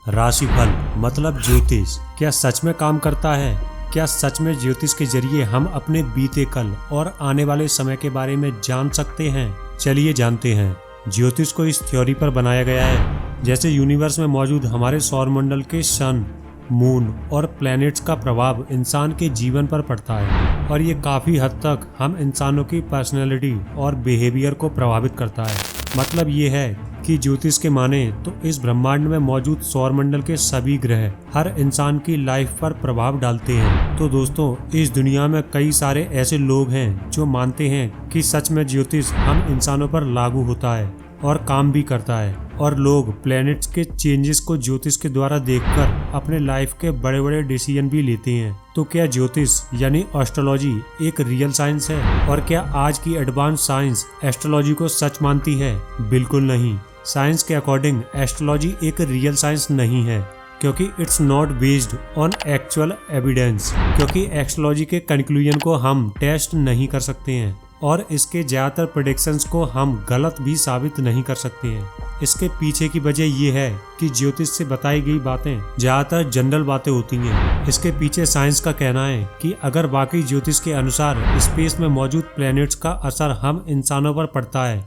राशिफल मतलब ज्योतिष क्या सच में काम करता है? क्या सच में ज्योतिष के जरिए हम अपने बीते कल और आने वाले समय के बारे में जान सकते हैं? चलिए जानते हैं। ज्योतिष को इस थ्योरी पर बनाया गया है जैसे यूनिवर्स में मौजूद हमारे सौरमंडल के सन, मून और प्लैनेट्स का प्रभाव इंसान के जीवन पर पड़ता है और ये काफी हद तक हम इंसानों की पर्सनैलिटी और बिहेवियर को प्रभावित करता है। मतलब ये है कि ज्योतिष के माने तो इस ब्रह्मांड में मौजूद सौरमंडल के सभी ग्रह हर इंसान की लाइफ पर प्रभाव डालते हैं। तो दोस्तों, इस दुनिया में कई सारे ऐसे लोग हैं जो मानते हैं कि सच में ज्योतिष हम इंसानों पर लागू होता है और काम भी करता है, और लोग प्लैनेट्स के चेंजेस को ज्योतिष के द्वारा देखकर अपने लाइफ के बड़े बड़े डिसीजन भी लेते हैं। तो क्या ज्योतिष यानी एस्ट्रोलॉजी एक रियल साइंस है? और क्या आज की एडवांस साइंस एस्ट्रोलॉजी को सच मानती है? बिल्कुल नहीं। साइंस के अकॉर्डिंग एस्ट्रोलॉजी एक रियल साइंस नहीं है क्योंकि it's not based on actual evidence. क्योंकि एस्ट्रोलॉजी के कंक्लूजन को हम टेस्ट नहीं कर सकते हैं और इसके ज़्यादातर प्रेडिक्शंस को हम गलत भी साबित नहीं कर सकते हैं। इसके पीछे की वजह ये है कि ज्योतिष से बताई गई बातें ज़्यादातर जनरल बातें होती हैं। इसके पीछे साइंस का कहना है कि अगर वाकई ज्योतिष के अनुसार स्पेस में मौजूद प्लैनेट्स का असर हम इंसानों पर पड़ता है,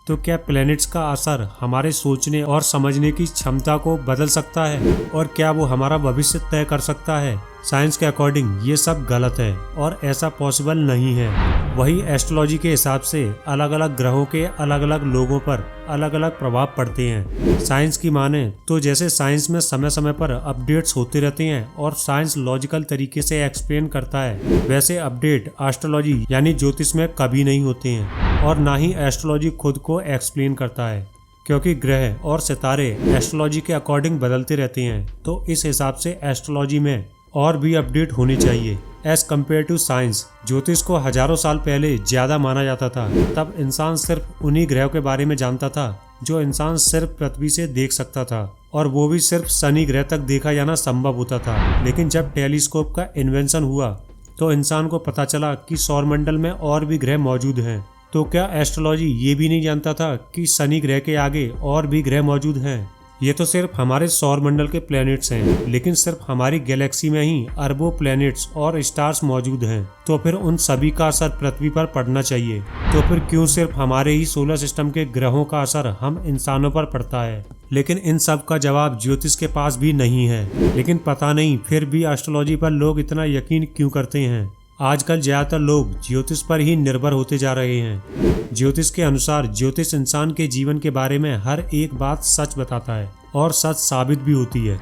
तो क्या प्लैनेट्स का असर हमारे सोचने और समझने की क्षमता को बदल सकता है? और क्या वो हमारा भविष्य तय कर सकता है? साइंस के अकॉर्डिंग ये सब गलत है और ऐसा पॉसिबल नहीं है। वही एस्ट्रोलॉजी के हिसाब से अलग अलग ग्रहों के अलग अलग लोगों पर अलग अलग प्रभाव पड़ते हैं। साइंस की माने तो जैसे साइंस में समय समय पर अपडेट्स होते रहते हैं और साइंस लॉजिकल तरीके से एक्सप्लेन करता है, वैसे अपडेट एस्ट्रोलॉजी यानी ज्योतिष में कभी नहीं होते हैं और ना ही एस्ट्रोलॉजी खुद को एक्सप्लेन करता है, क्योंकि ग्रह और सितारे एस्ट्रोलॉजी के अकॉर्डिंग बदलते रहते हैं। तो इस हिसाब से एस्ट्रोलॉजी में और भी अपडेट होने चाहिए एज कम्पेयर टू साइंस। ज्योतिष को हजारों साल पहले ज्यादा माना जाता था। तब इंसान सिर्फ उन्हीं ग्रहों के बारे में जानता था जो इंसान सिर्फ पृथ्वी से देख सकता था, और वो भी सिर्फ शनि ग्रह तक देखा जाना संभव होता था। लेकिन जब टेलीस्कोप का इन्वेंशन हुआ तो इंसान को पता चला कि सौरमंडल में और भी ग्रह मौजूद हैं। तो क्या एस्ट्रोलॉजी ये भी नहीं जानता था कि शनि ग्रह के आगे और भी ग्रह मौजूद हैं? ये तो सिर्फ हमारे सौरमंडल के प्लैनेट्स हैं, लेकिन सिर्फ हमारी गैलेक्सी में ही अरबों प्लैनेट्स और स्टार्स मौजूद हैं। तो फिर उन सभी का असर पृथ्वी पर पड़ना चाहिए। तो फिर क्यों सिर्फ हमारे ही सोलर सिस्टम के ग्रहों का असर हम इंसानों पर पड़ता है? लेकिन इन सब का जवाब ज्योतिष के पास भी नहीं है। लेकिन पता नहीं फिर भी एस्ट्रोलॉजी पर लोग इतना यकीन क्यों करते हैं। आजकल ज्यादातर लोग ज्योतिष पर ही निर्भर होते जा रहे हैं। ज्योतिष के अनुसार ज्योतिष इंसान के जीवन के बारे में हर एक बात सच बताता है और सच साबित भी होती है।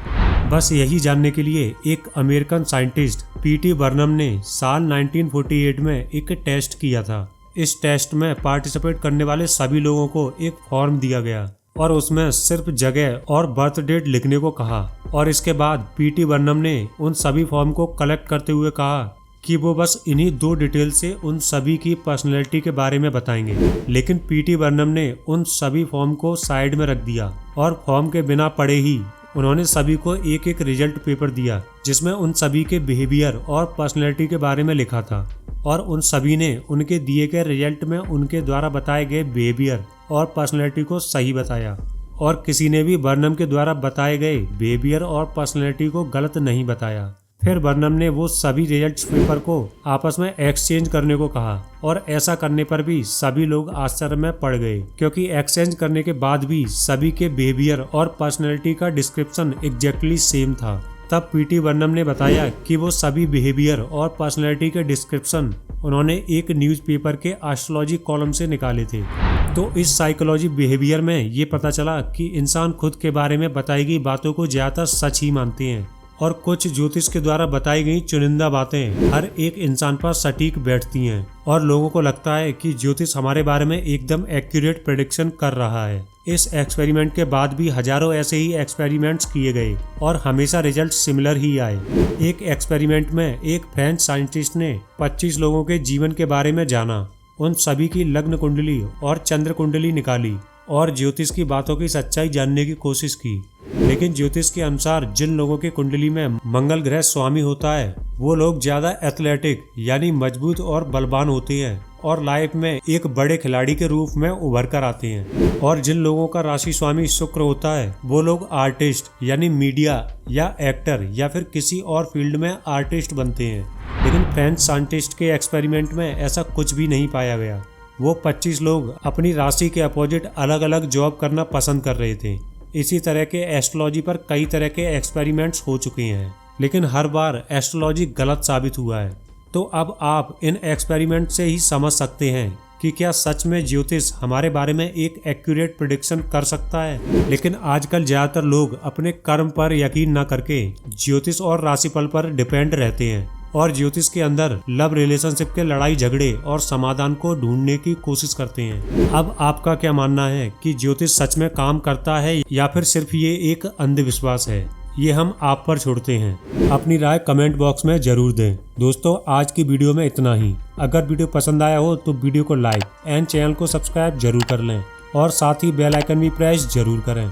बस यही जानने के लिए एक अमेरिकन साइंटिस्ट पीटी बर्नम ने साल 1948 में एक टेस्ट किया था। इस टेस्ट में पार्टिसिपेट करने वाले सभी लोगों को एक फॉर्म दिया गया और उसमें सिर्फ जगह और बर्थ डेट लिखने को कहा, और इसके बाद पीटी बर्नम ने उन सभी फॉर्म को कलेक्ट करते हुए कहा कि वो बस इन्हीं 2 डिटेल से उन सभी की पर्सनैलिटी के बारे में बताएंगे। लेकिन पीटी बर्नम ने उन सभी फॉर्म को साइड में रख दिया और फॉर्म के बिना पढ़े ही उन्होंने सभी को एक एक रिजल्ट पेपर दिया जिसमें उन सभी के बिहेवियर और पर्सनैलिटी के बारे में लिखा था, और उन सभी ने उनके दिए गए रिजल्ट में उनके द्वारा बताए गए बिहेवियर और पर्सनैलिटी को सही बताया, और किसी ने भी बर्नम के द्वारा बताए गए बिहेवियर और पर्सनैलिटी को गलत नहीं बताया। फिर बर्नम ने वो सभी रिजल्ट्स पेपर को आपस में एक्सचेंज करने को कहा, और ऐसा करने पर भी सभी लोग आश्चर्य में पड़ गए, क्योंकि एक्सचेंज करने के बाद भी सभी के बिहेवियर और पर्सनैलिटी का डिस्क्रिप्शन एग्जैक्टली सेम था। तब पीटी बर्नम ने बताया कि वो सभी बिहेवियर और पर्सनैलिटी के डिस्क्रिप्शन उन्होंने एक न्यूज़पेपर के एस्ट्रोलॉजी कॉलम से निकाले थे। तो इस साइकोलॉजी बिहेवियर में ये पता चला कि इंसान खुद के बारे में बताई गई बातों को ज्यादातर सच ही मानते हैं, और कुछ ज्योतिष के द्वारा बताई गई चुनिंदा बातें हर एक इंसान पर सटीक बैठती हैं, और लोगों को लगता है कि ज्योतिष हमारे बारे में एकदम एक्यूरेट प्रेडिक्शन कर रहा है। इस एक्सपेरिमेंट के बाद भी हजारों ऐसे ही एक्सपेरिमेंट्स किए गए और हमेशा रिजल्ट सिमिलर ही आए। एक एक्सपेरिमेंट में एक फ्रेंच साइंटिस्ट ने 25 लोगों के जीवन के बारे में जाना, उन सभी की लग्न कुंडली और चंद्र कुंडली निकाली और ज्योतिष की बातों की सच्चाई जानने की कोशिश की। लेकिन ज्योतिष के अनुसार जिन लोगों की कुंडली में मंगल ग्रह स्वामी होता है वो लोग ज्यादा एथलेटिक यानी मजबूत और बलवान होते हैं, और लाइफ में एक बड़े खिलाड़ी के रूप में उभर कर आते हैं। और जिन लोगों का राशि स्वामी शुक्र होता है वो लोग आर्टिस्ट यानी मीडिया या एक्टर या फिर किसी और फील्ड में आर्टिस्ट बनते हैं। लेकिन फ्रेंच साइंटिस्ट के एक्सपेरिमेंट में ऐसा कुछ भी नहीं पाया गया। वो 25 लोग अपनी राशि के अपोजिट अलग अलग जॉब करना पसंद कर रहे थे। इसी तरह के एस्ट्रोलॉजी पर कई तरह के एक्सपेरिमेंट्स हो चुके हैं, लेकिन हर बार एस्ट्रोलॉजी गलत साबित हुआ है। तो अब आप इन एक्सपेरिमेंट से ही समझ सकते हैं कि क्या सच में ज्योतिष हमारे बारे में एक एक्यूरेट प्रेडिक्शन कर सकता है। लेकिन आजकल ज्यादातर लोग अपने कर्म पर यकीन न करके ज्योतिष और राशिफल पर डिपेंड रहते हैं और ज्योतिष के अंदर लव रिलेशनशिप के लड़ाई झगड़े और समाधान को ढूंढने की कोशिश करते हैं। अब आपका क्या मानना है कि ज्योतिष सच में काम करता है या फिर सिर्फ ये एक अंधविश्वास है? ये हम आप पर छोड़ते हैं। अपनी राय कमेंट बॉक्स में जरूर दें। दोस्तों, आज की वीडियो में इतना ही। अगर वीडियो पसंद आया हो तो वीडियो को लाइक एंड चैनल को सब्सक्राइब जरूर कर लें और साथ ही बेल आइकन भी प्रेस जरूर करें।